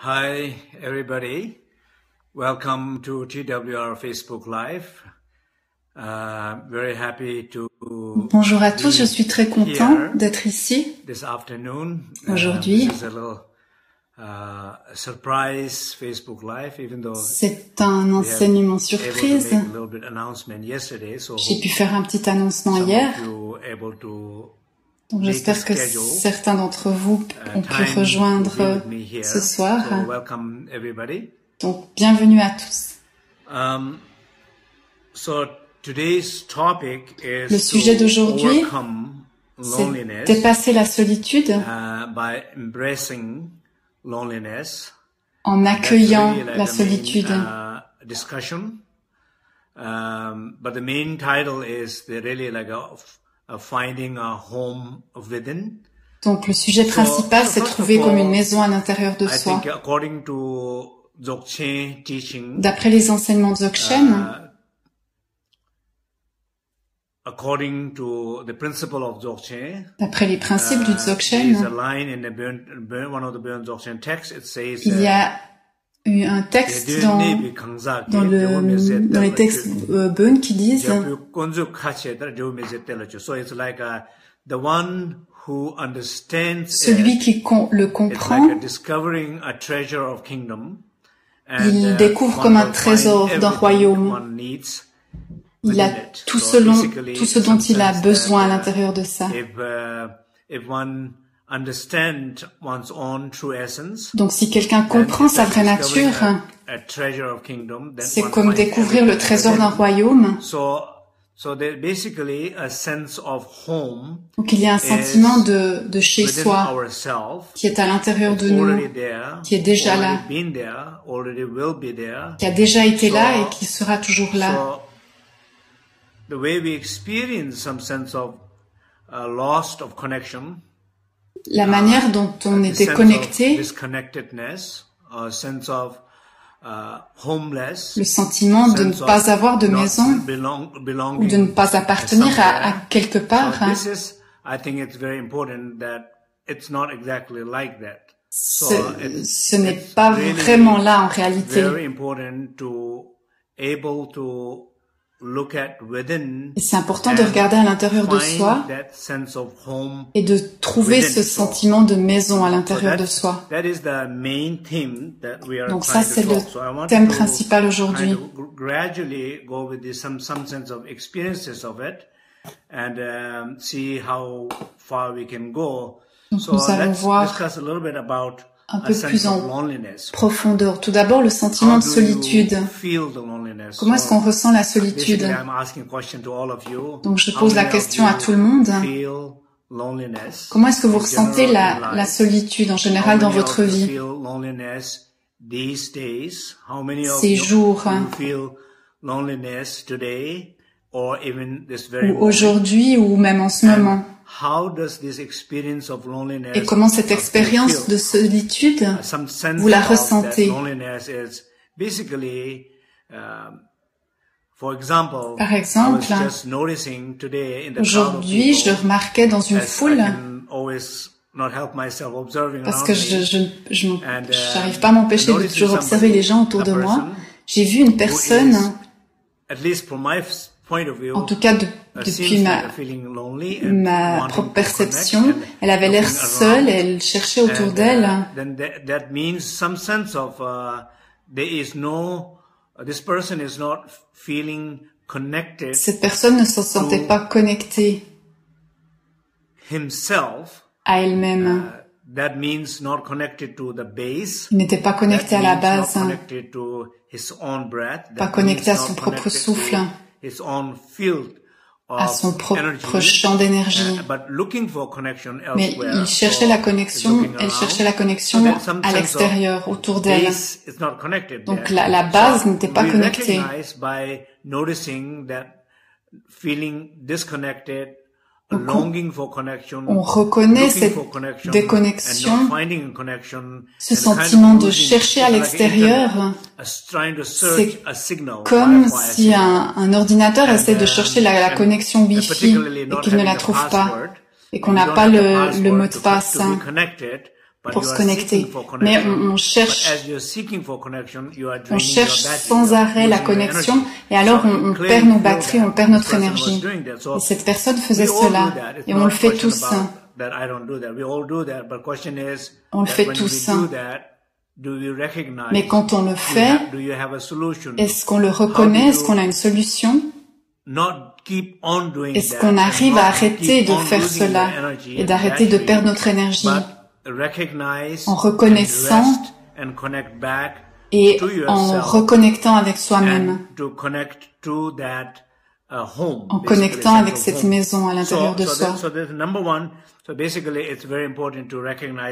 Hi, everybody. Welcome to TWR Facebook Live. Very happy to Bonjour à tous, je suis très content d'être ici this afternoon. aujourd'hui. This is a little surprise Facebook Live, even though C'est un enseignement surprise. we were able to make a little bit announcement yesterday. So J'ai pu faire un petit annoncement hier. Donc j'espère que certains d'entre vous ont pu rejoindre ce soir. Donc bienvenue à tous. Le sujet d'aujourd'hui, c'est dépasser la solitude en accueillant la solitude. But the main title is really like finding a home within. Donc le sujet principal, c'est trouver comme une maison à l'intérieur de soi. D'après les enseignements de Dzogchen, d'après les principes du Dzogchen, il y a eu un texte dans les textes Bön qui disent celui qui le comprend, il découvre comme un trésor d'un royaume. Il a tout ce dont il a besoin à l'intérieur de ça. Donc si quelqu'un comprend sa vraie nature, c'est comme découvrir le trésor d'un royaume. Donc il y a un sentiment de chez soi qui est à l'intérieur de nous, qui est déjà là, qui a déjà été là et qui sera toujours là. La manière dont on était connecté, le sentiment de ne pas avoir de maison ou de ne pas appartenir à quelque part, ce n'est pas vraiment là en réalité. Et c'est important de regarder à l'intérieur de soi et de trouver ce sentiment de maison à l'intérieur de soi. Donc ça, c'est le thème principal aujourd'hui. Donc nous allons voir un peu plus en profondeur. Tout d'abord, le sentiment de solitude. Comment est-ce qu'on ressent la solitude? Donc, je pose la question à tout le monde. Comment est-ce que vous ressentez la solitude en général dans votre vie? Ces jours, ou aujourd'hui, ou même en ce moment. Et comment cette expérience de solitude, vous la ressentez? Par exemple, aujourd'hui, je le remarquais dans une foule, parce que je n'arrive pas à m'empêcher de toujours observer les gens autour de moi. J'ai vu une personne, en tout cas depuis ma propre perception, elle avait l'air seule, elle cherchait autour d'elle. Cette personne ne se sentait pas connectée à elle-même. Il n'était pas connecté à la base, pas connecté à son propre souffle, à son propre champ d'énergie. Mais il cherchait la connexion, elle cherchait la connexion à l'extérieur, autour d'elle. Donc la base n'était pas connectée. Donc on reconnaît cette déconnexion, ce sentiment de chercher à l'extérieur. C'est comme si un ordinateur essaie de chercher la connexion Wi-Fi et qu'il ne la trouve pas et qu'on n'a pas le mot de passe. pour se connecter. Mais on cherche sans arrêt la connexion et alors on perd nos batteries, on perd notre énergie. Et cette personne faisait cela et on le fait tous. On le fait tous. Mais quand on le fait, est-ce qu'on le reconnaît? Est-ce qu'on a une solution? Est-ce qu'on arrive à arrêter de faire cela et d'arrêter de perdre notre énergie en reconnaissant et en reconnectant avec soi-même, en connectant avec cette maison à l'intérieur de soi?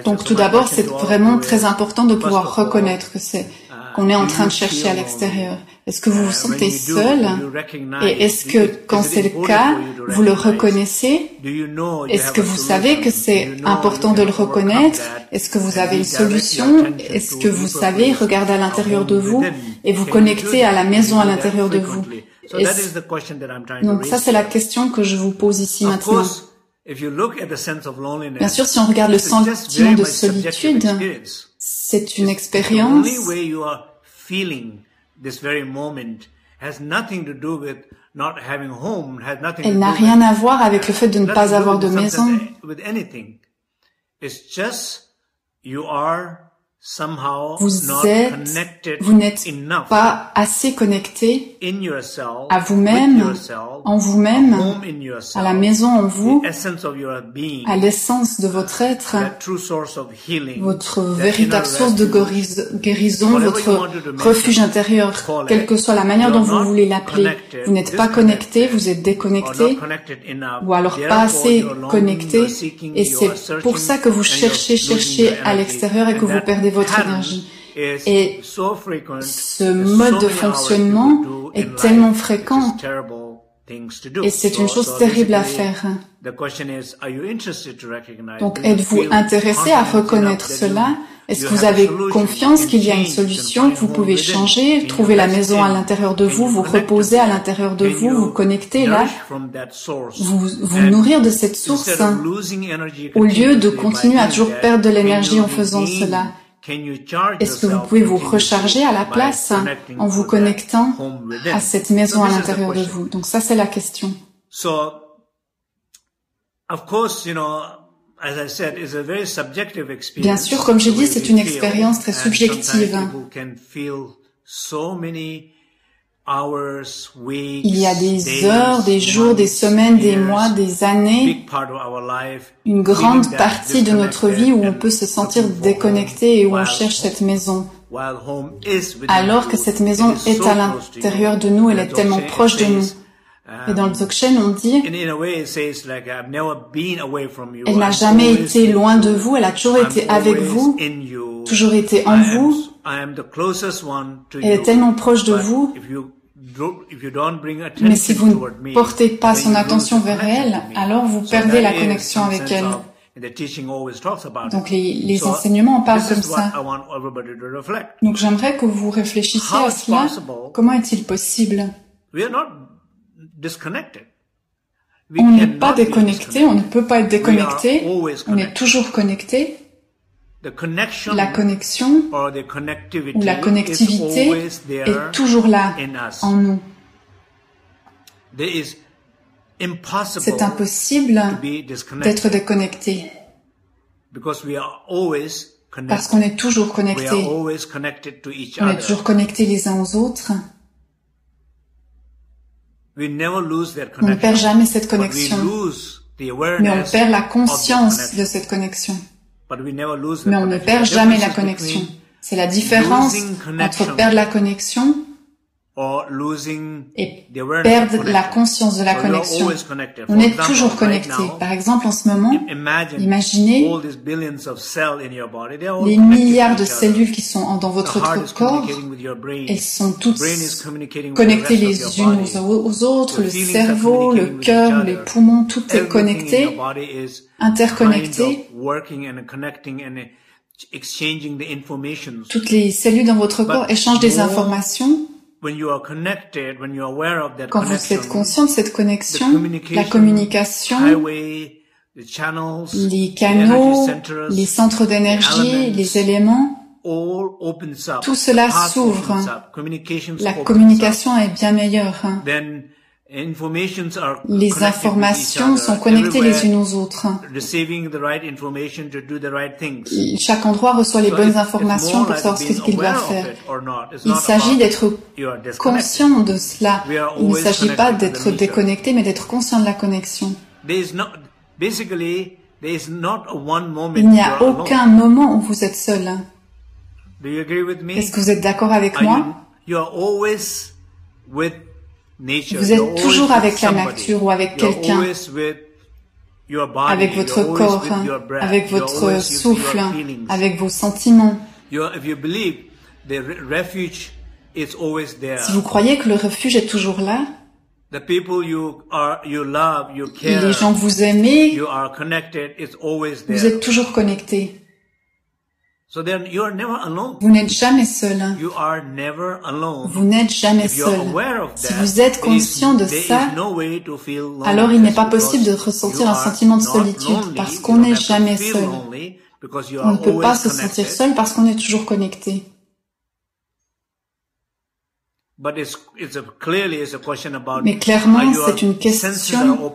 Donc tout d'abord, c'est vraiment très important de pouvoir reconnaître qu'on est en train de chercher à l'extérieur. Est-ce que vous vous sentez seul? Et est-ce que, quand c'est le cas, vous le reconnaissez? Est-ce que vous savez que c'est important de le reconnaître? Est-ce que vous avez une solution? Est-ce que vous savez regarder à l'intérieur de vous et vous connecter à la maison à l'intérieur de vous? Donc ça, c'est la question que je vous pose ici maintenant. Bien sûr, si on regarde le sentiment de solitude, c'est une expérience. Elle n'a rien à voir avec le fait de ne pas avoir de maison. Vous n'êtes pas assez connecté à vous-même, en vous-même, à la maison en vous, à l'essence de votre être, votre véritable source de guérison, votre refuge intérieur, quelle que soit la manière dont vous voulez l'appeler. Vous n'êtes pas connecté, vous êtes déconnecté, ou alors pas assez connecté, et c'est pour ça que vous cherchez à l'extérieur et que vous perdez votre énergie. Et ce mode de fonctionnement est tellement fréquent et c'est une chose terrible à faire. Donc, êtes-vous intéressé à reconnaître cela? Est-ce que vous avez confiance qu'il y a une solution, que vous pouvez changer, trouver la maison à l'intérieur de vous, vous reposer à l'intérieur de vous, vous connecter là, vous nourrir de cette source, au lieu de continuer à toujours perdre de l'énergie en faisant cela? Est-ce que vous pouvez vous recharger à la place en vous connectant à cette maison à l'intérieur de vous? Donc ça, c'est la question. Bien sûr, comme j'ai dit, c'est une expérience très subjective. Il y a des heures, des jours, des semaines, des mois, des années, une grande partie de notre vie où on peut se sentir déconnecté et où on cherche cette maison. Alors que cette maison est à l'intérieur de nous, elle est tellement proche de nous. Et dans le Dzogchen, on dit, elle n'a jamais été loin de vous, elle a toujours été avec vous, toujours été en vous. Elle est tellement proche de vous. Mais si vous ne portez pas son attention vers elle, alors vous perdez la connexion avec elle. Donc les enseignements en parlent comme ça. Donc j'aimerais que vous réfléchissiez à cela. Comment est-il possible? On n'est pas déconnecté, on ne peut pas être déconnecté, on est toujours connecté. La connexion ou la connectivité est toujours là en nous. C'est impossible d'être déconnecté parce qu'on est toujours connecté. On est toujours connectés les uns aux autres. On ne perd jamais cette connexion, mais on perd la conscience de cette connexion. Mais on ne perd jamais la connexion. C'est la différence entre perdre la connexion et perdre la conscience de la connexion. On est toujours connecté. Par exemple, en ce moment, imaginez les milliards de cellules qui sont dans votre corps. Elles sont toutes connectées les unes aux autres. Le cerveau, le cœur, les poumons, tout est connecté, interconnecté. Toutes les cellules dans votre corps échangent des informations. Quand vous êtes conscient de cette connexion, la communication, les canaux, les centres d'énergie, les éléments, tout cela s'ouvre. La communication est bien meilleure. Les informations sont connectées les unes aux autres. Chaque endroit reçoit les bonnes informations pour savoir ce qu'il doit faire. Il s'agit d'être conscient de cela. Il ne s'agit pas d'être déconnecté, mais d'être conscient de la connexion. Il n'y a aucun moment où vous êtes seul. Est-ce que vous êtes d'accord avec moi? Vous êtes toujours avec la nature ou avec quelqu'un, avec votre corps, avec votre souffle, avec vos sentiments. Si vous croyez que le refuge est toujours là, les gens que vous aimez, vous êtes toujours connectés. Vous n'êtes jamais seul. Vous n'êtes jamais seul. Si vous êtes conscient de ça, alors il n'est pas possible de ressentir un sentiment de solitude parce qu'on n'est jamais seul. On ne peut pas se sentir seul parce qu'on est toujours connecté. Mais clairement, c'est une question.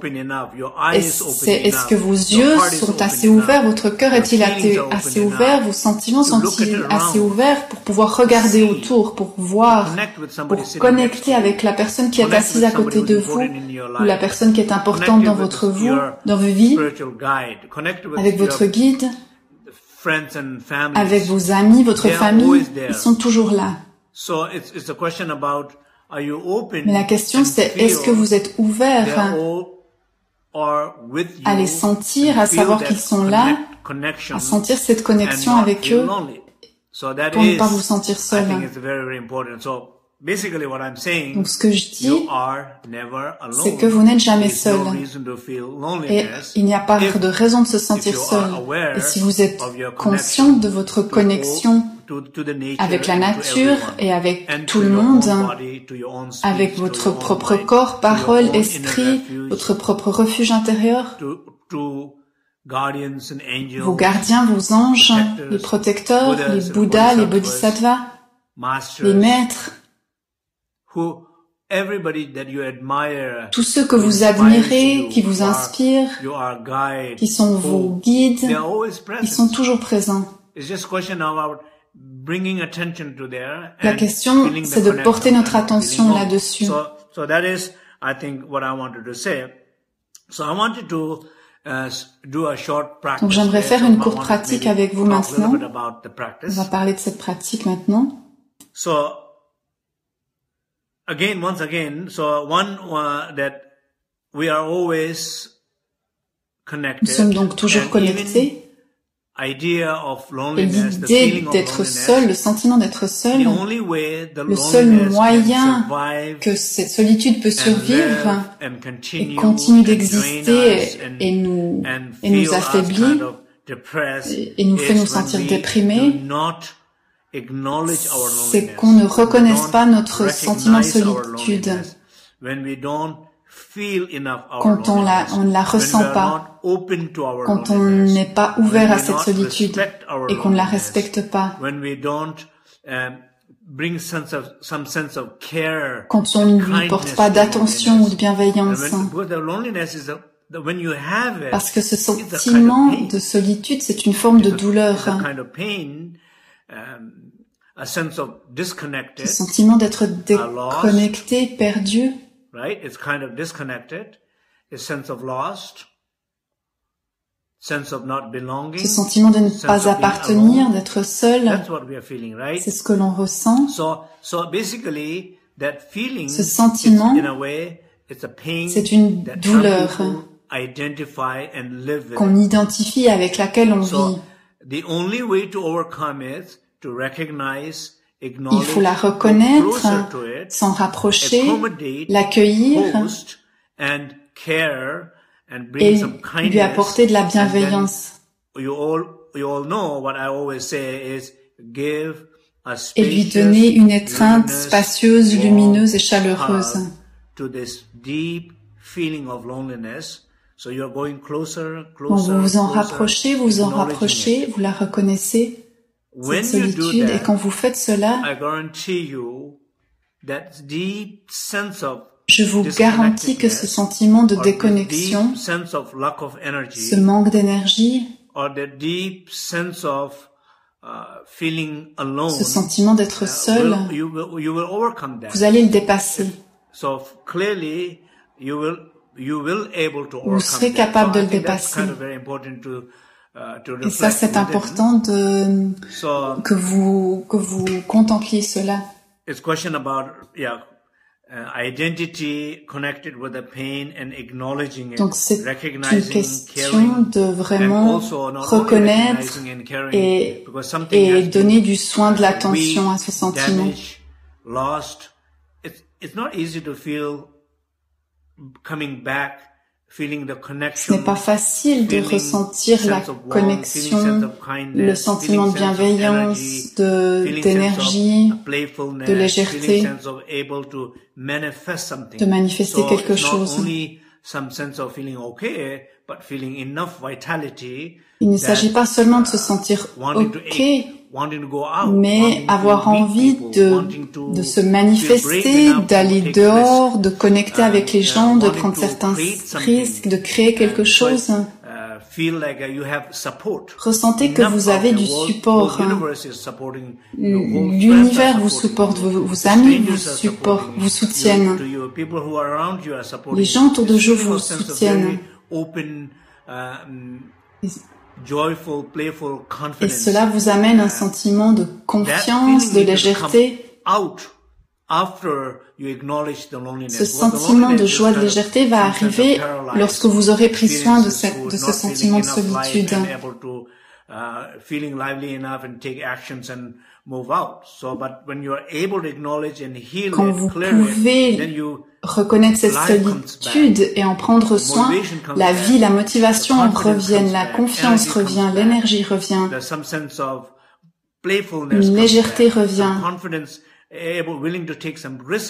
Est-ce que vos yeux sont assez ouverts, votre cœur est-il assez ouvert, vos sentiments sont-ils assez ouverts pour pouvoir regarder autour, pour voir, pour connecter avec la personne qui est assise à côté de vous, ou la personne qui est importante dans votre vie, avec votre guide, avec vos amis, votre famille, ils sont toujours là. Mais la question c'est, est-ce que vous êtes ouvert à les sentir, à savoir qu'ils sont là, à sentir cette connexion avec eux, pour ne pas vous sentir seul. Donc ce que je dis, c'est que vous n'êtes jamais seul. Et il n'y a pas de raison de se sentir seul. Et si vous êtes conscient de votre connexion avec la nature et avec tout le monde, avec votre propre corps, parole, esprit, votre propre refuge intérieur, vos gardiens, vos anges, les protecteurs, les Bouddhas, les Bodhisattvas, les maîtres, tous ceux que vous admirez, qui vous inspirent, qui sont vos guides, ils sont toujours présents. La question, c'est de porter notre attention là-dessus. Donc j'aimerais faire une courte pratique avec vous maintenant. On va parler de cette pratique maintenant. Nous sommes donc toujours connectés. Et l'idée d'être seul, le sentiment d'être seul, le seul moyen que cette solitude peut survivre et continue d'exister et nous affaiblit et nous fait nous sentir déprimés, c'est qu'on ne reconnaisse pas notre sentiment de solitude. Quand on ne la ressent pas, quand on n'est pas ouvert à cette solitude et qu'on ne la respecte pas, quand on ne lui porte pas d'attention ou de bienveillance, parce que ce sentiment de solitude, c'est une forme de douleur, ce sentiment d'être déconnecté, perdu. Right? It's kind of disconnected, a sense of lost, sense of not belonging. Ce sentiment de ne pas appartenir, d'être seul. That's what we are feeling, right? C'est ce que l'on ressent. So basically, that feeling, ce sentiment, in a way, it's a pain c'est une douleur qu'on identifie, avec laquelle on vit. The only way to overcome it, to recognize. Il faut la reconnaître, s'en rapprocher, l'accueillir et lui apporter de la bienveillance. Et lui donner une étreinte spacieuse, lumineuse et chaleureuse. So you're going closer, Bon, vous vous en rapprochez, vous la reconnaissez, cette solitude, et quand vous faites cela, je vous garantis que ce sentiment de déconnexion, ce manque d'énergie, ce sentiment d'être seul, vous allez le dépasser. Vous serez capable de le dépasser. Et ça, c'est important que vous contempliez cela. Donc, c'est une question de vraiment reconnaître et donner du soin, de l'attention à ce sentiment. Ce n'est pas facile de ressentir la connexion, le sentiment de bienveillance, d'énergie, de légèreté, de manifester quelque chose. Il ne s'agit pas seulement de se sentir OK, mais avoir envie de se manifester, d'aller dehors, de connecter avec les gens, de prendre certains risques, de créer quelque chose. Ressentez que vous avez du support. L'univers vous supporte, vos amis vous supportent, vous soutiennent. Les gens autour de vous vous soutiennent. Et cela vous amène un sentiment de confiance, de légèreté. Ce sentiment de joie, de légèreté va arriver lorsque vous aurez pris soin de ce sentiment de solitude. Quand vous pouvez reconnaître cette solitude et en prendre soin, la vie, la motivation reviennent, la confiance revient, l'énergie revient, une légèreté revient.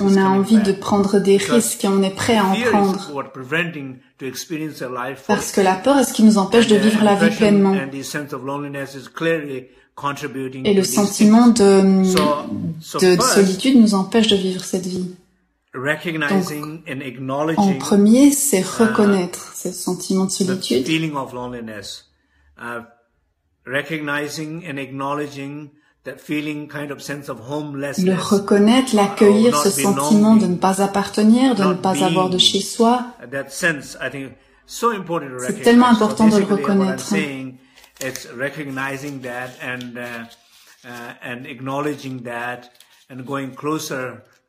On a envie de prendre des risques et on est prêt à en prendre. Parce que la peur est ce qui nous empêche de vivre la vie pleinement. Et le sentiment de solitude nous empêche de vivre cette vie. Donc, en premier, c'est reconnaître ce sentiment de solitude. Le reconnaître, l'accueillir, ce sentiment de ne pas appartenir, de ne pas avoir de chez soi. C'est tellement important de le reconnaître.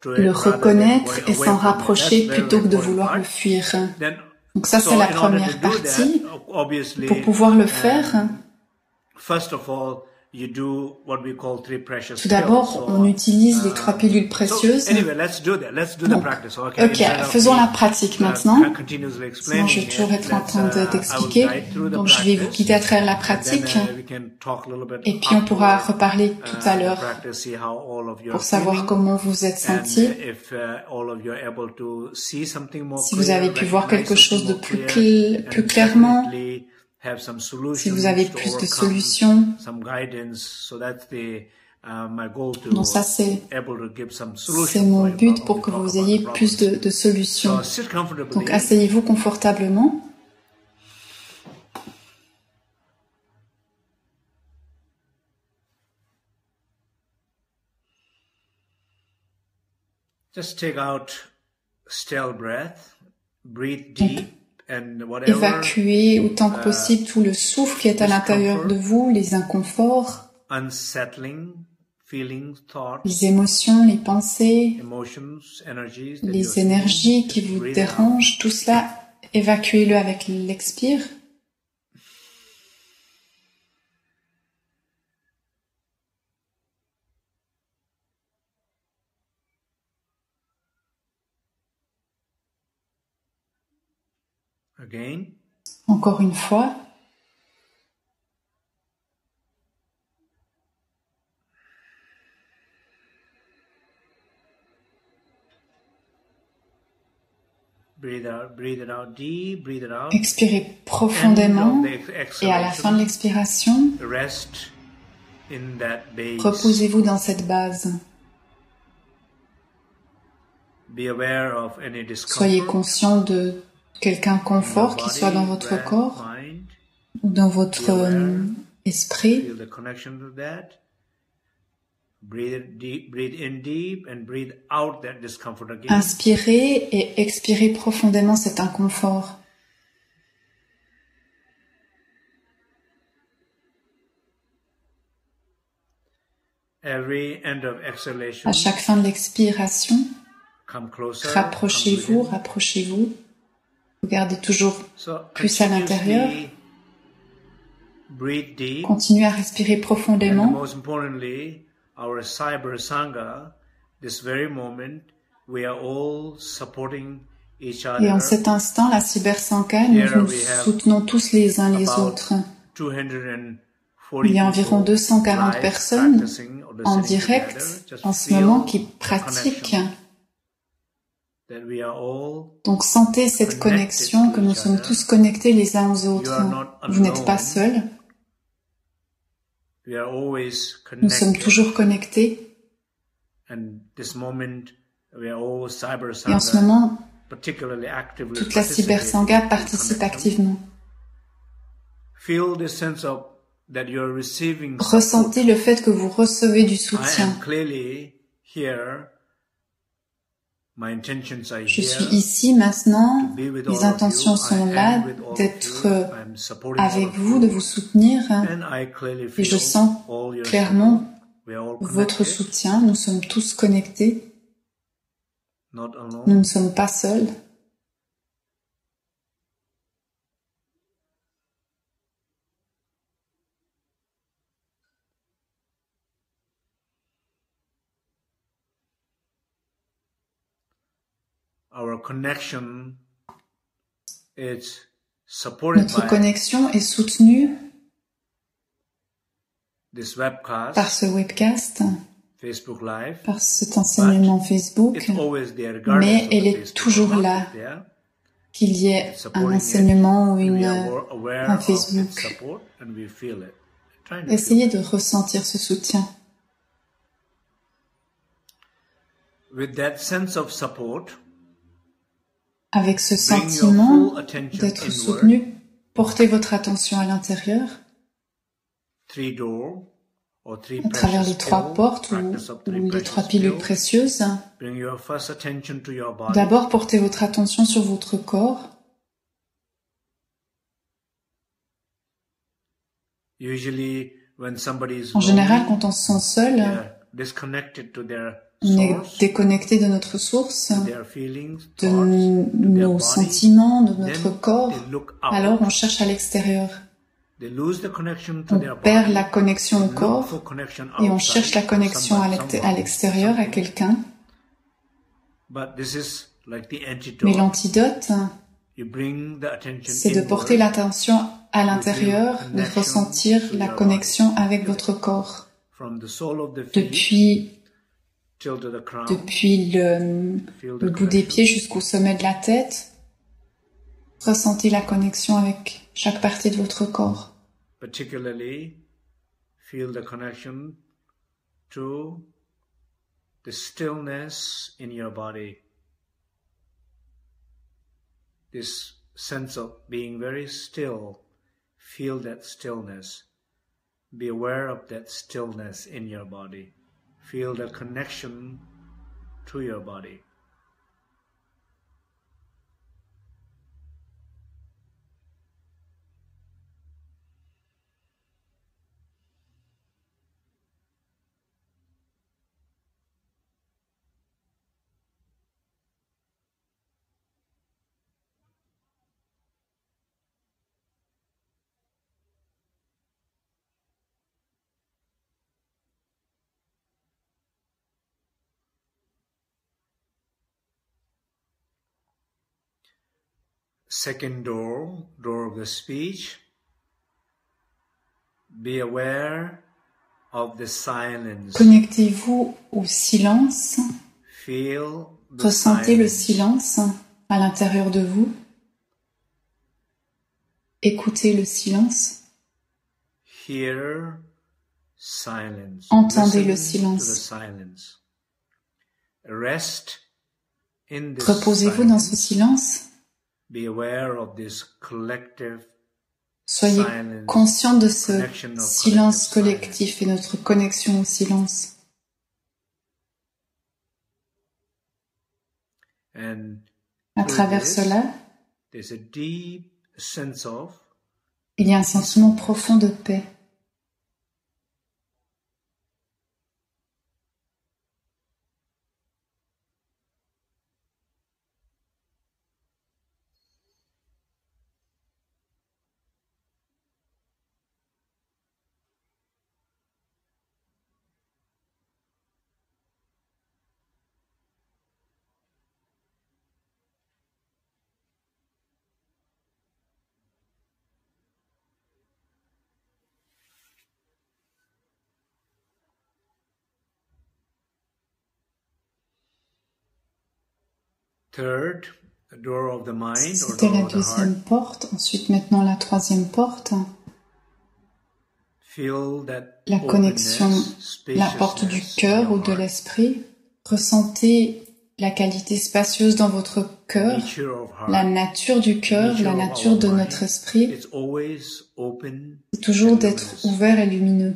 Le reconnaître et s'en rapprocher plutôt que de vouloir le fuir. Donc ça, c'est la première partie. Pour pouvoir le faire, tout d'abord, on utilise les 3 pilules précieuses. Donc, ok, faisons la pratique maintenant. Sinon, je vais toujours être en train d'expliquer. Donc, je vais vous guider à travers la pratique. Et puis, on pourra reparler tout à l'heure pour savoir comment vous êtes sentis. Si vous avez pu voir quelque chose de plus clairement, si vous avez plus de solutions. Donc ça, c'est mon but pour que vous ayez plus de solutions. Donc asseyez-vous confortablement. Just take out still breath, breathe deep. Évacuez autant que possible tout le souffle qui est à l'intérieur de vous, les inconforts, les émotions, les pensées, les énergies qui vous dérangent, tout cela, évacuez-le avec l'expire. Encore une fois. Expirez profondément et à la fin de l'expiration, reposez-vous dans cette base. Soyez conscient de quelque inconfort qui soit dans votre corps ou dans votre esprit. Inspirez et expirez profondément cet inconfort. À chaque fin de l'expiration, rapprochez-vous, rapprochez-vous. Regardez toujours plus à l'intérieur. Continuez à respirer profondément. Our Cyber Sangha, this very moment, we are all supporting each other. Et en cet instant, la Cyber Sangha, nous nous soutenons tous les uns les autres. Il y a environ 240 personnes en direct en ce moment qui pratiquent. Donc sentez cette connexion, que nous sommes tous connectés les uns aux autres. Vous n'êtes pas seuls. Nous sommes toujours connectés. Et en ce moment, toute la Cyber Sangha participe activement. Ressentez le fait que vous recevez du soutien. Je suis ici maintenant, mes intentions sont là d'être avec vous, de vous soutenir et je sens clairement votre soutien. Nous sommes tous connectés, nous ne sommes pas seuls. Notre connexion est soutenue par ce webcast, par cet enseignement Facebook, mais elle est toujours là, qu'il y ait un enseignement ou un Facebook. Essayez de ressentir ce soutien. Avec ce sentiment d'être soutenu, portez votre attention à l'intérieur, à travers les 3 portes ou les 3 pilules précieuses. D'abord, portez votre attention sur votre corps. En général, quand on se sent seul, on est déconnecté de notre source, de nos sentiments, de notre corps. Alors on cherche à l'extérieur. On perd la connexion au corps et on cherche la connexion à l'extérieur, à quelqu'un. Mais l'antidote, c'est de porter l'attention à l'intérieur, de ressentir la connexion avec votre corps. Depuis le bout des pieds jusqu'au sommet de la tête, ressentez la connexion avec chaque partie de votre corps. Particularly, feel the connection to the stillness in your body. This sense of being very still, feel that stillness. Be aware of that stillness in your body. Feel the connection to your body. Second door of the speech. Be aware of the silence. Connectez-vous au silence. Ressentez le silence. à l'intérieur de vous. Écoutez le silence. Hear silence. Entendez le silence. Reposez-vous dans ce silence. Soyez conscient de ce silence collectif et notre connexion au silence. À travers cela, il y a un sentiment profond de paix. C'était la deuxième porte. Ensuite, maintenant, la troisième porte. La connexion, la porte du cœur ou de l'esprit. Ressentez la qualité spacieuse dans votre cœur, la nature du cœur, la nature de notre esprit. C'est toujours d'être ouvert et lumineux.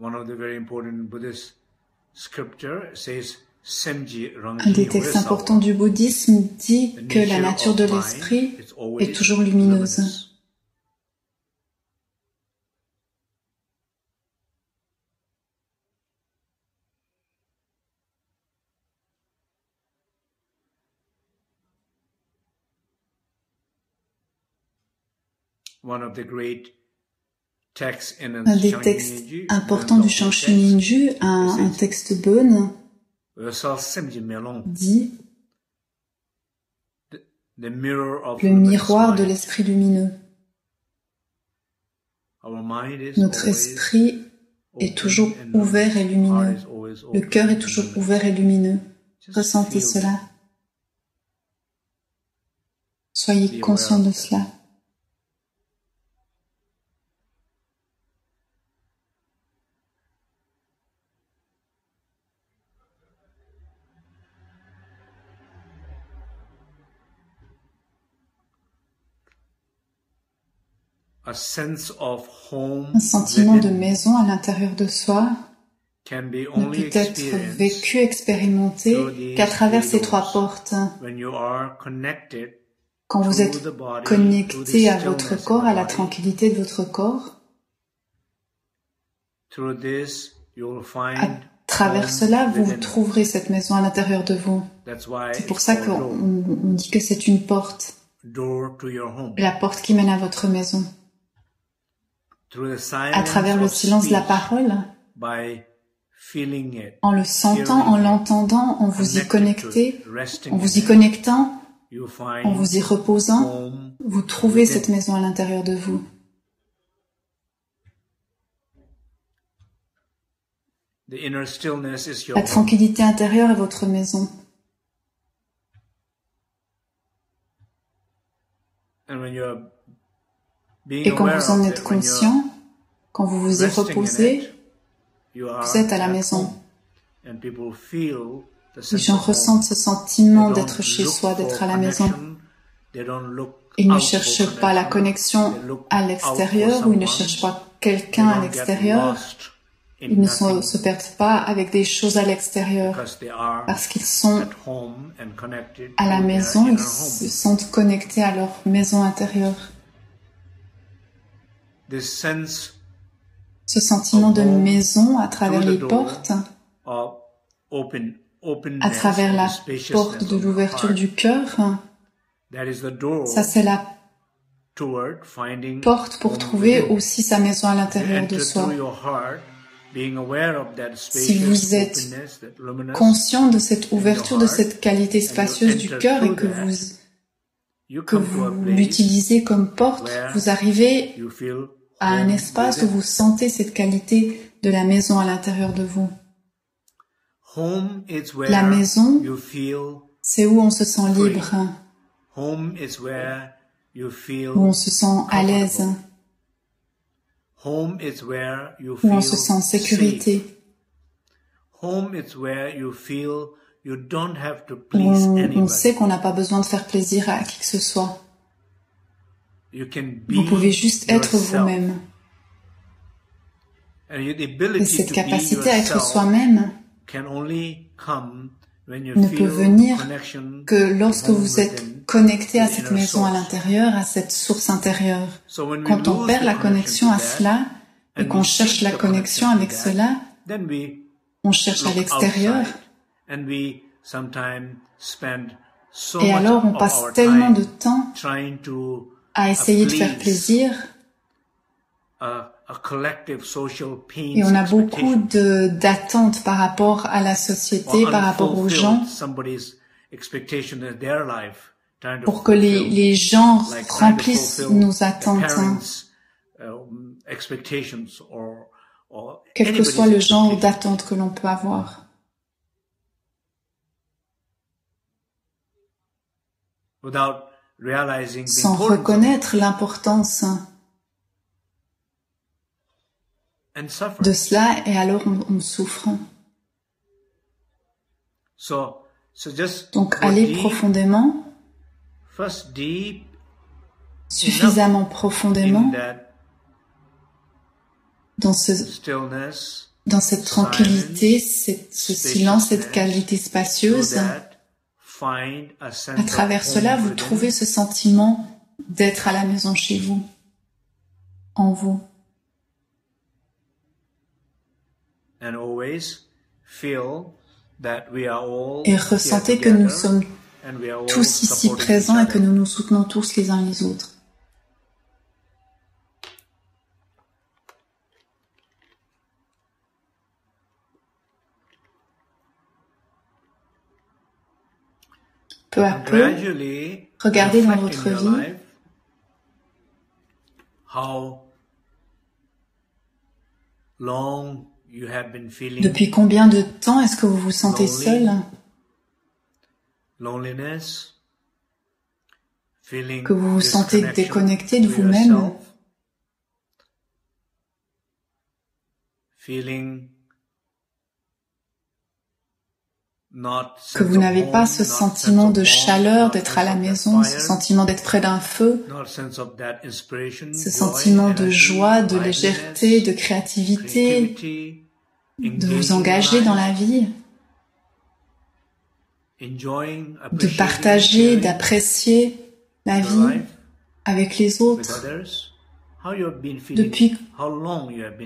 Un des textes importants du bouddhisme dit que la nature de l'esprit est toujours lumineuse. Un des textes importants du Shanshu Ninju, un texte Bon, dit le miroir de l'esprit lumineux. Notre esprit est toujours ouvert et lumineux. Le cœur est toujours ouvert et lumineux. Ressentez cela. Soyez conscient de cela. Un sentiment de maison à l'intérieur de soi ne peut être vécu, expérimenté qu'à travers ces trois portes. Quand vous êtes connecté à votre corps, à la tranquillité de votre corps, à travers cela, vous trouverez cette maison à l'intérieur de vous. C'est pour ça qu'on dit que c'est une porte, la porte qui mène à votre maison. À travers le silence de la parole, en le sentant, en l'entendant, en vous y connectant, en vous y reposant, vous trouvez cette maison à l'intérieur de vous. La tranquillité intérieure est votre maison. Et quand vous en êtes conscient, quand vous vous y reposez, vous êtes à la maison. Les gens ressentent ce sentiment d'être chez soi, d'être à la maison. Ils ne cherchent pas la connexion à l'extérieur ou ils ne cherchent pas quelqu'un à l'extérieur. Ils ne se perdent pas avec des choses à l'extérieur parce qu'ils sont à la maison, ils se sentent connectés à leur maison intérieure. Ce sentiment de maison à travers les portes, à travers la porte de l'ouverture du cœur, ça c'est la porte pour trouver aussi sa maison à l'intérieur de soi. Si vous êtes conscient de cette ouverture, de cette qualité spacieuse du cœur et que vous l'utilisez comme porte, vous arrivez à un espace où vous sentez cette qualité de la maison à l'intérieur de vous. La maison, c'est où on se sent libre, où on se sent à l'aise, où on se sent en sécurité, où on sait qu'on n'a pas besoin de faire plaisir à qui que ce soit. Vous pouvez juste être vous-même. Et cette capacité à être soi-même ne peut venir que lorsque vous êtes connecté à cette maison à l'intérieur, à cette source intérieure. Quand on perd la connexion à cela et qu'on cherche la connexion avec cela, on cherche à l'extérieur. Et alors on passe tellement de temps à essayer de faire plaisir. Et on a beaucoup d'attentes par rapport à la société, par rapport aux gens, pour que les gens remplissent nos attentes, quel que soit le genre d'attente que l'on peut avoir. Sans reconnaître l'importance de cela, et alors on souffre. Donc allez profondément, suffisamment profondément, dans cette tranquillité, ce silence, cette qualité spacieuse. À travers cela, vous trouvez ce sentiment d'être à la maison chez vous, en vous. Et ressentez que nous sommes tous ici présents et que nous nous soutenons tous les uns les autres. Peu à peu, regardez dans votre vie depuis combien de temps est-ce que vous vous sentez seul, que vous vous sentez déconnecté de vous-même, que vous n'avez pas ce sentiment de chaleur d'être à la maison, ce sentiment d'être près d'un feu, ce sentiment de joie, de légèreté, de créativité, de vous engager dans la vie, de partager, d'apprécier la vie avec les autres. Depuis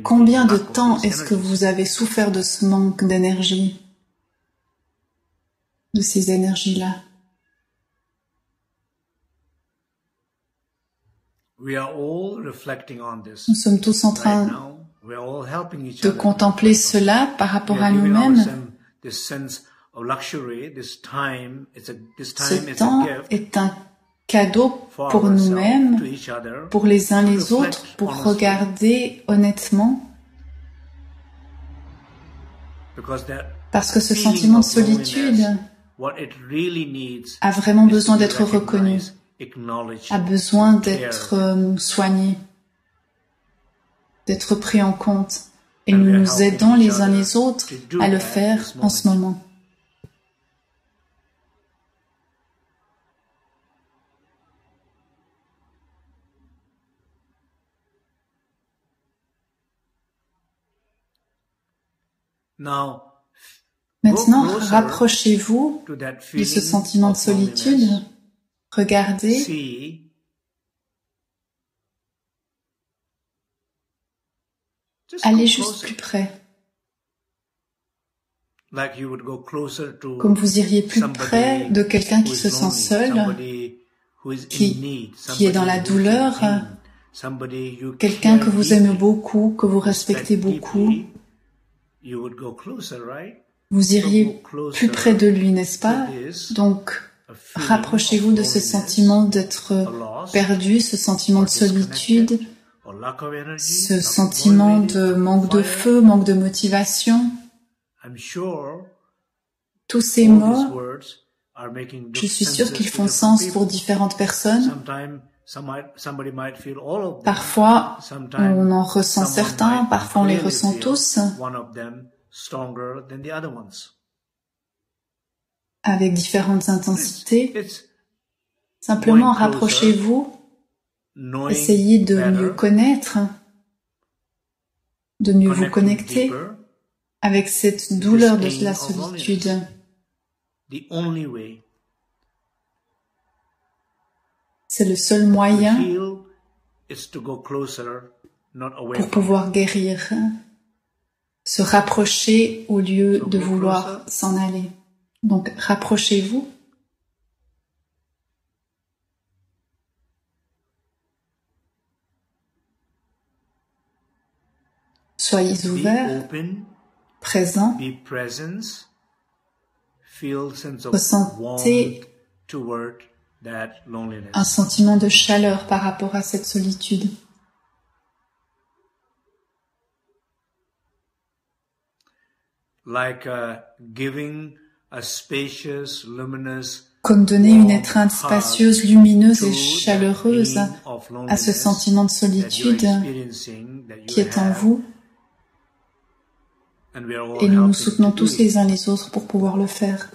combien de temps est-ce que vous avez souffert de ce manque d'énergie, de ces énergies-là? Nous sommes tous en train de contempler cela par rapport à nous-mêmes. Ce temps est un cadeau pour nous-mêmes, pour les uns les autres, pour regarder honnêtement. Parce que ce sentiment de solitude a vraiment besoin d'être reconnu, a besoin d'être soigné, d'être pris en compte. Et nous nous aidons les uns les autres à le faire en ce moment. Maintenant, rapprochez-vous de ce sentiment de solitude. Regardez. Allez juste plus près. Comme vous iriez plus près de quelqu'un qui se sent seul, qui est dans la douleur, quelqu'un que vous aimez beaucoup, que vous respectez beaucoup. Vous iriez plus près de lui, n'est-ce pas? Donc, rapprochez-vous de ce sentiment d'être perdu, ce sentiment de solitude, ce sentiment de manque de feu, manque de motivation, tous ces mots, je suis sûr qu'ils font sens pour différentes personnes. Parfois, on en ressent certains, parfois on les ressent tous, avec différentes intensités. Simplement, rapprochez-vous, essayez de mieux connaître, de mieux vous connecter avec cette douleur de la solitude. C'est le seul moyen pour pouvoir guérir, se rapprocher au lieu de vouloir s'en aller. Donc, rapprochez-vous. Soyez ouverts, présents. Ressentez un sentiment de chaleur par rapport à cette solitude. Comme donner une étreinte spacieuse, lumineuse et chaleureuse à ce sentiment de solitude qui est en vous. Et nous nous soutenons tous les uns les autres pour pouvoir le faire.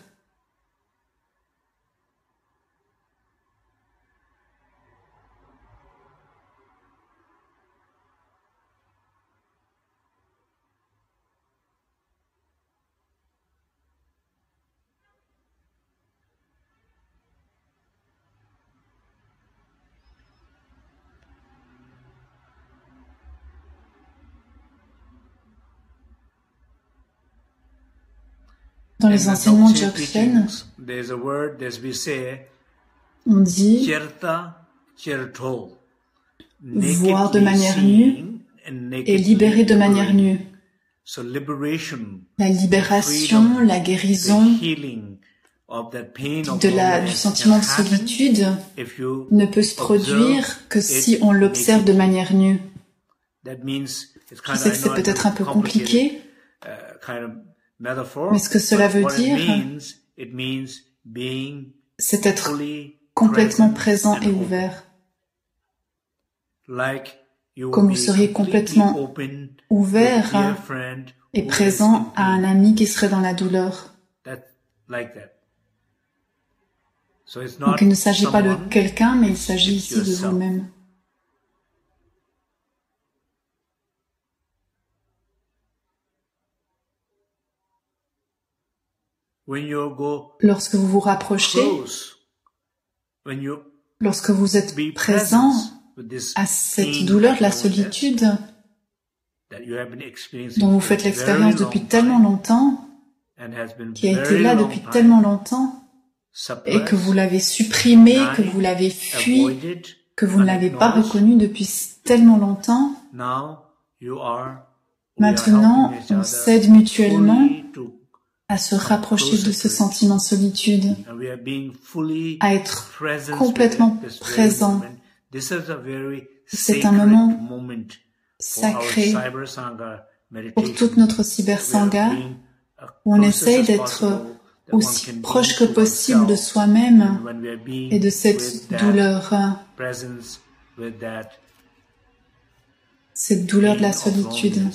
Dans les enseignements de Dzogchen, on dit voir de manière nue et libérer de manière nue. La libération, la guérison du sentiment de solitude ne peut se produire que si on l'observe de manière nue. Je sais que c'est peut-être un peu compliqué, mais ce que cela veut dire, c'est être complètement présent et ouvert. Comme vous seriez complètement ouvert et présent à un ami qui serait dans la douleur. Donc il ne s'agit pas de quelqu'un, mais il s'agit ici de vous-même. Lorsque vous vous rapprochez, lorsque vous êtes présent à cette douleur de la solitude dont vous faites l'expérience depuis tellement longtemps, qui a été là depuis tellement longtemps, et que vous l'avez supprimé, que vous l'avez fui, que vous ne l'avez pas reconnu depuis tellement longtemps, maintenant on s'aide mutuellement à se rapprocher de ce sentiment de solitude, à être complètement présent. C'est un moment sacré pour toute notre cybersangha, où on essaye d'être aussi proche que possible de soi-même et de cette douleur de la solitude.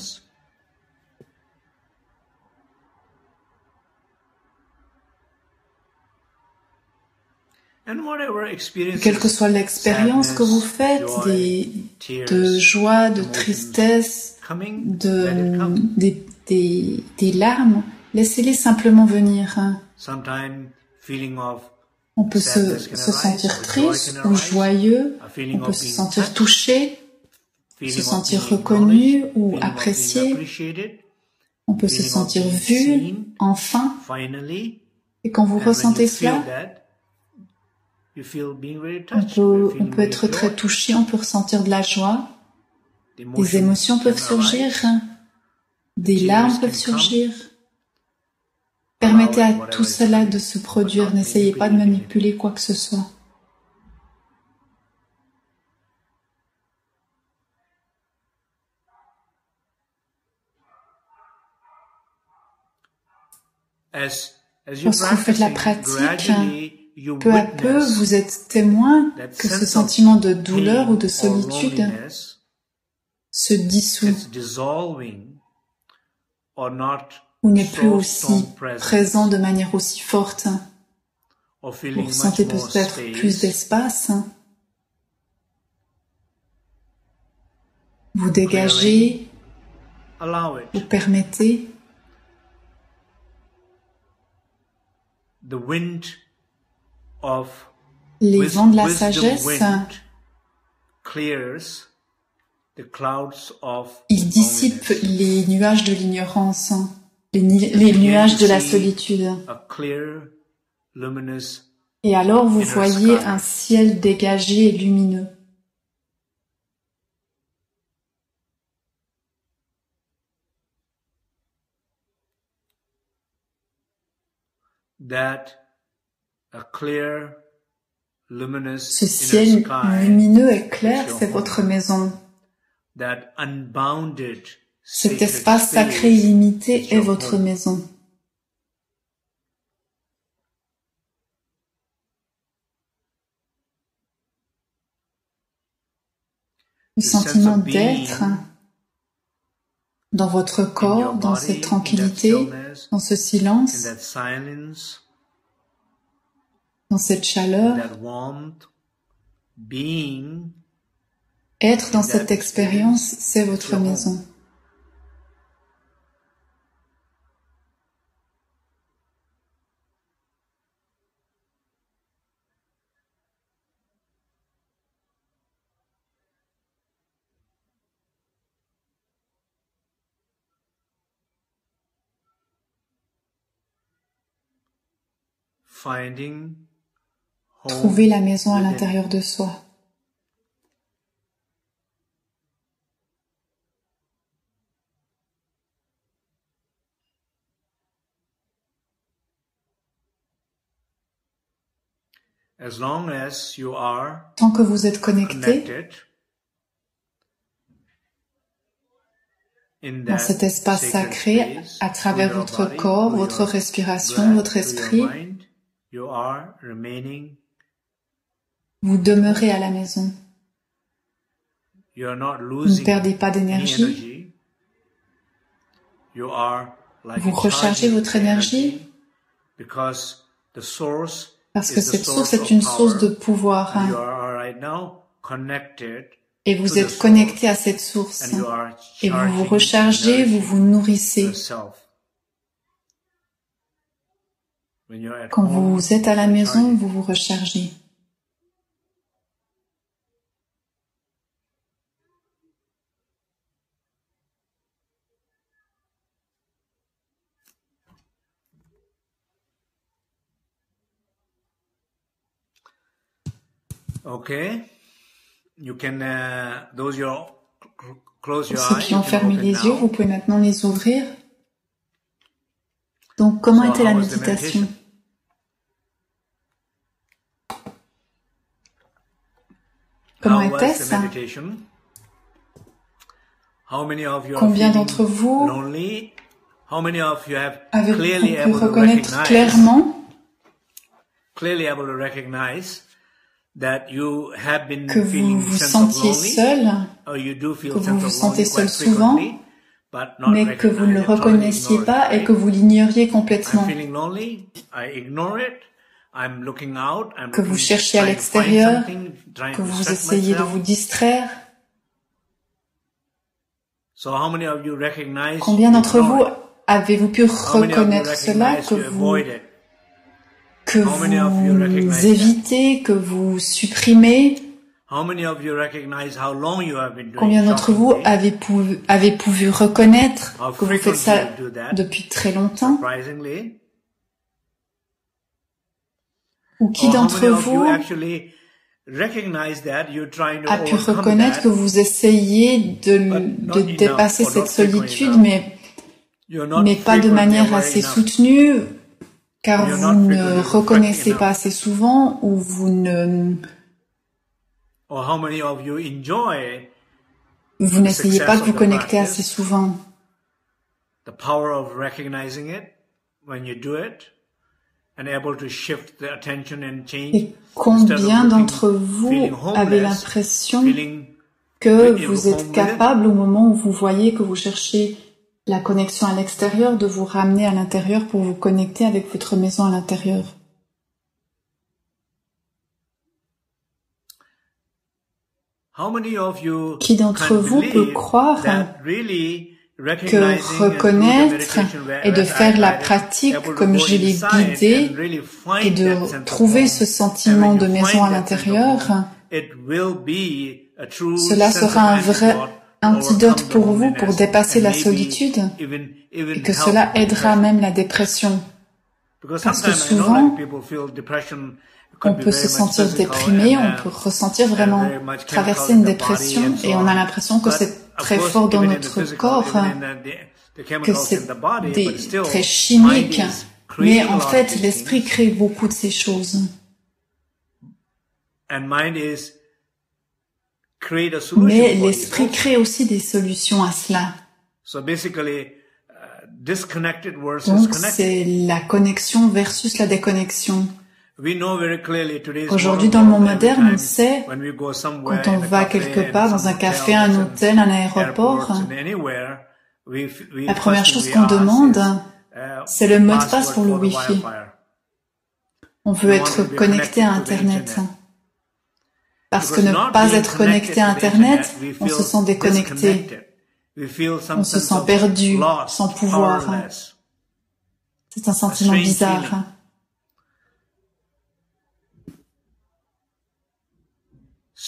Quelle que soit l'expérience que vous faites, de joie, de tristesse, des larmes, laissez-les simplement venir. On peut se sentir triste ou joyeux, on peut se sentir touché, se sentir reconnu ou apprécié, on peut se sentir vu, enfin. Et quand vous ressentez cela, on peut être très touché, on peut ressentir de la joie, des émotions peuvent surgir, des larmes peuvent surgir. Permettez à tout cela de se produire, n'essayez pas de manipuler quoi que ce soit. lorsque vous faites la pratique, peu à peu, vous êtes témoin que ce sentiment de douleur ou de solitude se dissout ou n'est plus aussi présent de manière aussi forte. Vous ressentez peut-être plus d'espace. Vous dégagez, vous permettez. Les vents de la sagesse, ils dissipent les nuages de l'ignorance, les nuages de la solitude. Et alors vous voyez un ciel dégagé et lumineux. Ce ciel lumineux et clair, c'est votre maison. Cet espace sacré illimité est votre maison. Le sentiment d'être dans votre corps, dans cette tranquillité, dans ce silence, dans cette chaleur, être dans cette expérience, c'est votre maison. Trouver la maison à l'intérieur de soi. Tant que vous êtes connecté dans cet espace sacré, à travers votre corps, votre respiration, votre esprit, vous demeurez à la maison. Vous ne perdez pas d'énergie. Vous rechargez votre énergie parce que cette source est une source de pouvoir. Et vous êtes connecté à cette source. Et vous vous rechargez, vous vous nourrissez. Quand vous êtes à la maison, vous vous rechargez. Okay. You can, those close your eyes. Ceux qui ont fermé les yeux, vous pouvez maintenant les ouvrir. Donc, comment était la méditation? Comment était-ce? Combien d'entre vous avez pu reconnaître clairement que vous vous sentiez seul, que vous vous sentez seul souvent, mais que vous ne le reconnaissiez pas et que vous l'ignoriez complètement. Que vous cherchiez à l'extérieur, que vous essayez de vous distraire. Combien d'entre vous avez-vous pu reconnaître cela, que vous évitez, que vous supprimez? Combien d'entre vous avez pu reconnaître que vous faites ça depuis très longtemps? Ou qui d'entre vous a pu reconnaître que vous essayez de dépasser cette solitude, mais pas de manière assez soutenue, car vous ne reconnaissez pas assez souvent, ou vous n'essayez pas de vous connecter assez souvent. Et combien d'entre vous avez l'impression que vous êtes capable, au moment où vous voyez que vous cherchez la connexion à l'extérieur, de vous ramener à l'intérieur pour vous connecter avec votre maison à l'intérieur? Qui d'entre vous peut croire que reconnaître et de faire la pratique comme je l'ai guidé et de trouver ce sentiment de maison à l'intérieur, cela sera un vrai antidote pour vous pour dépasser la solitude et que cela aidera même la dépression? Parce que souvent, on peut se sentir déprimé, on peut ressentir vraiment traverser une dépression et on a l'impression que c'est très fort dans notre corps, que c'est très chimique. Mais en fait, l'esprit crée beaucoup de ces choses. Mais l'esprit crée aussi des solutions à cela. Donc c'est la connexion versus la déconnexion. Aujourd'hui, dans le monde moderne, on sait, quand on va quelque part, dans un café, un hôtel, un aéroport, la première chose qu'on demande, c'est le mot de passe pour le Wi-Fi. On veut être connecté à Internet. Parce que ne pas être connecté à Internet, on se sent déconnecté. On se sent perdu, sans pouvoir. C'est un sentiment bizarre.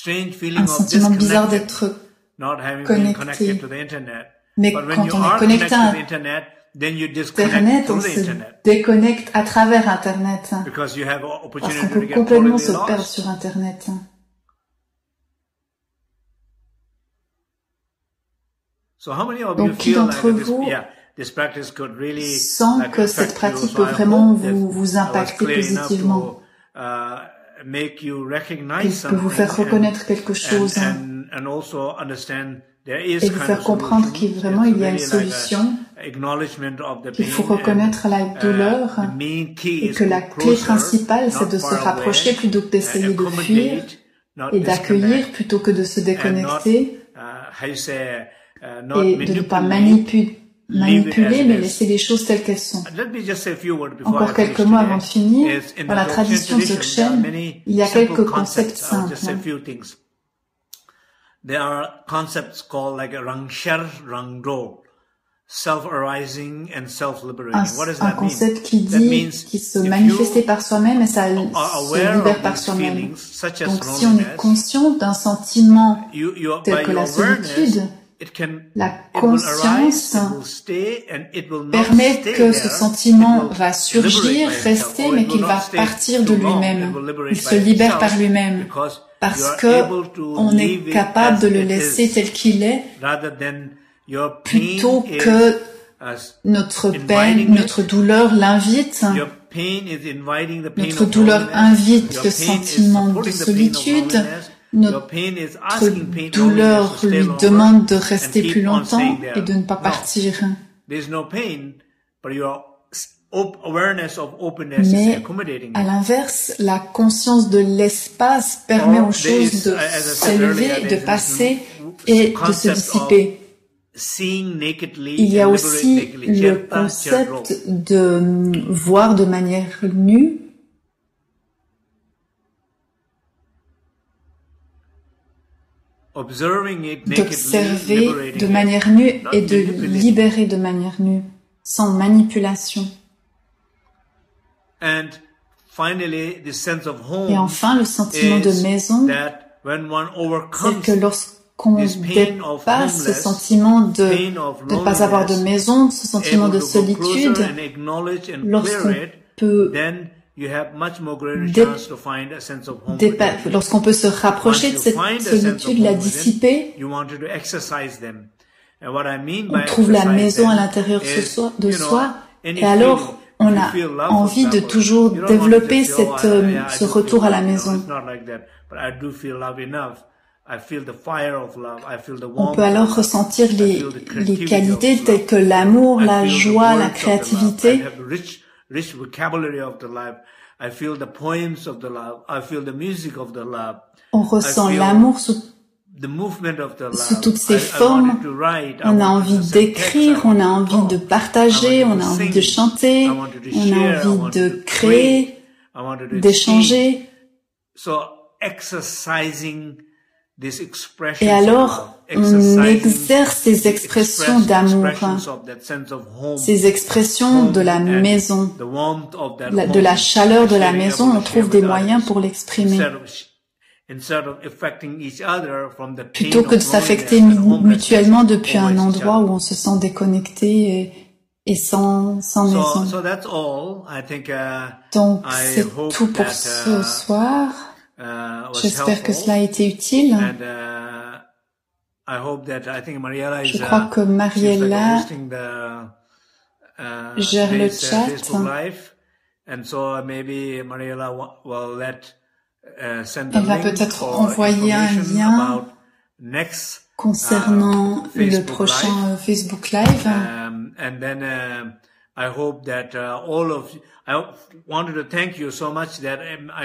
Un sentiment bizarre d'être connecté. Mais quand on est connecté à Internet, on se déconnecte à travers Internet. Parce qu'on peut complètement se perdre sur Internet. Donc, qui d'entre vous sent que cette pratique peut vraiment vous impacter positivement? Il peut vous faire reconnaître quelque chose et vous faire comprendre qu'il y a une solution, qu'il faut reconnaître la douleur et que la clé principale, c'est de se rapprocher plutôt que d'essayer de fuir et d'accueillir plutôt que de se déconnecter et de ne pas manipuler, mais laisser les choses telles qu'elles sont. Encore quelques mots avant de finir. Dans la tradition Dzogchen, il y a quelques concepts simples. There are concepts called like Rangsher, Rangdo, self-arising and self-liberating. What does that mean? Un concept qui dit qu'il se manifeste par soi-même et ça se libère par soi-même. Donc si on est conscient d'un sentiment tel que la solitude, la conscience permet que ce sentiment va surgir, rester, mais qu'il va partir de lui-même. Il se libère par lui-même. Parce que on est capable de le laisser tel qu'il est, plutôt que notre peine, notre douleur l'invite. Notre douleur invite le sentiment de solitude. Notre douleur lui demande de rester plus longtemps et de ne pas partir. Mais à l'inverse, la conscience de l'espace permet aux choses de s'élever, de passer et de se dissiper. Il y a aussi le concept de voir de manière nue. D'observer de manière nue et de libérer de manière nue, sans manipulation. Et enfin, le sentiment de maison, c'est que lorsqu'on dépasse ce sentiment de ne pas avoir de maison, ce sentiment de solitude, lorsqu'on peut se rapprocher de cette solitude, la dissiper, on trouve la maison à l'intérieur de soi, et alors on a envie de toujours développer ce retour à la maison. On peut alors ressentir les qualités telles que l'amour, la joie, la créativité. rich vocabulary of the life. I feel the poems of the love. I feel the music of the love. On ressent l'amour sous toutes ses formes. On a envie d'écrire, on a envie de partager, on a envie de chanter, on a envie de créer, d'échanger. Et alors, on exerce ces expressions d'amour, ces expressions de la maison, de la chaleur de la maison, on trouve des moyens pour l'exprimer. Plutôt que de s'affecter mutuellement depuis un endroit où on se sent déconnecté et sans maison. Donc, c'est tout pour ce soir. J'espère que cela a été utile. Je crois que Mariella gère le chat. Elle va peut-être envoyer un lien concernant le prochain Facebook Live.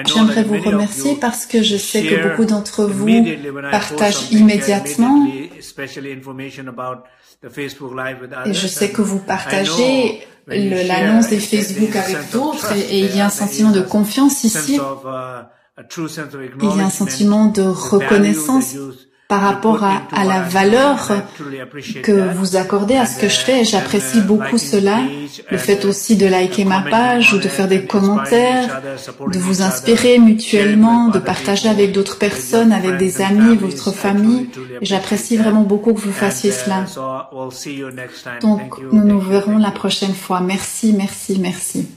J'aimerais vous remercier parce que je sais que beaucoup d'entre vous partagent immédiatement et je sais que vous partagez l'annonce des Facebook avec d'autres et il y a un sentiment de confiance ici. Il y a un sentiment de reconnaissance par rapport à la valeur que vous accordez à ce que je fais. J'apprécie beaucoup cela. Le fait aussi de liker ma page ou de faire des commentaires, de vous inspirer mutuellement, de partager avec d'autres personnes, avec des amis, votre famille. J'apprécie vraiment beaucoup que vous fassiez cela. Donc, nous nous verrons la prochaine fois. Merci, merci, merci.